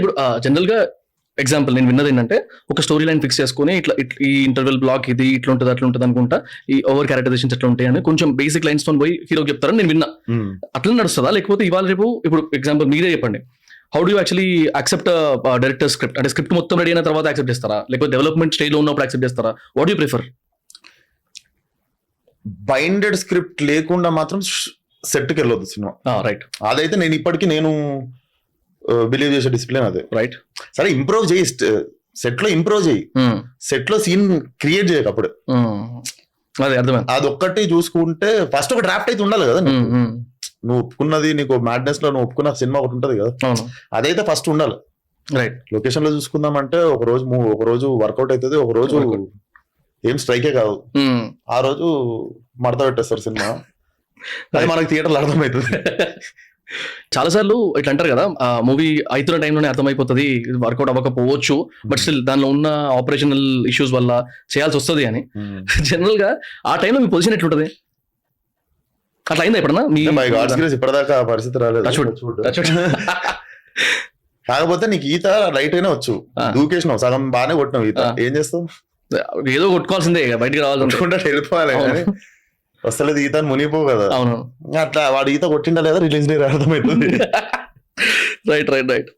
ఇప్పుడు జనరల్ గా ఎగ్జాంపుల్ నేను విన్నది ఏంటంటే, ఒక స్టోరీ లైన్ ఫిక్స్ చేసుకుని ఇట్లా ఈ ఇంటర్వెల్ బ్లాక్ ఇది ఇట్లా ఉంటుంది అట్లా ఉంటుంది అనుకుంటా, ఈ ఓవర్ క్యారెక్టరైజేషన్స్ ఎట్లా ఉంటాయి అని కొంచెం బేసిక్ లైన్స్ తో పోయి హీరోకి చెప్తారని నేను విన్నా. అట్లా నడుస్తుందా, లేకపోతే ఇవాళ రేపు ఇప్పుడు ఎగ్జాంపుల్ మీరే చెప్పండి, how do actually accept director script? అంటే స్క్రిప్ట్ మొత్తం రెడీ అయిన తర్వాత యాక్సెప్ట్ చేస్తారా, లేకపోతే డెవలప్మెంట్ స్టేజ్ లో ఉన్నప్పుడు యాక్సెప్ట్ చేస్తారా? What you prefer? Binded script లేకుండా మాత్రం సెట్కి వెళ్ళొద్దు సినిమా. రైట్. అదైతే నేను ఇప్పటికీ బిలీవ్ చేసే డిసిప్లిన్ అదే. రైట్. సరే ఇంప్రూవ్ చేయి, సెట్ లో ఇంప్రూవ్ చేయి, సెట్ లో సీన్ క్రియేట్ చేయక అప్పుడు. అదే అర్థమైంది. అది ఒక్కటి చూసుకుంటే ఫస్ట్ ఒక డ్రాఫ్ట్ అయితే ఉండాలి కదా. నువ్వు ఒప్పుకున్నది, నీకు మ్యాడ్నెస్ లో నువ్వు ఒప్పుకున్న సినిమా ఒకటి ఉంటది కదా, అదైతే ఫస్ట్ ఉండాలి. రైట్. లొకేషన్ లో చూసుకుందాం అంటే ఒక రోజు వర్కౌట్ అవుతుంది, ఒక రోజు ఏం స్ట్రైకే కాదు, ఆ రోజు మడత పెట్టేస్తారు సినిమా. అది మనకి థియేటర్లో అర్థమవుతుంది. చాలా సార్లు ఇట్లా అంటారు కదా, మూవీ అవుతున్న టైంలోనే అర్థమైపోతుంది, వర్కౌట్ అవ్వకపోవచ్చు, బట్ స్టిల్ దానిలో ఉన్న ఆపరేషనల్ ఇష్యూస్ వల్ల చేయాల్సి వస్తుంది అని. జనరల్ గా ఆ టైంలో మీ పొజిషన్ ఎట్లుంటది? అట్లా అయిందా ఎప్పుడన్నా? ఇప్పటిదాకా పరిస్థితి రాలేదు. కాకపోతే నీకు ఈత లైట్ అయినా వచ్చు, దూకేసినావు, సగం బాగానే కొట్టినావు ఈత, ఏం చేస్తావు? ఏదో కొట్టుకోవాల్సిందే, బయటకు రావాల్సిందే, వెళ్ళిపోవాలి. వస్తలేదు ఈత మునిగిపోవు కదా. అవును. అట్లా వాడు ఈత కొట్టిండా లేదా రిలీజ్ డే అర్థమవుతుంది. Right right right.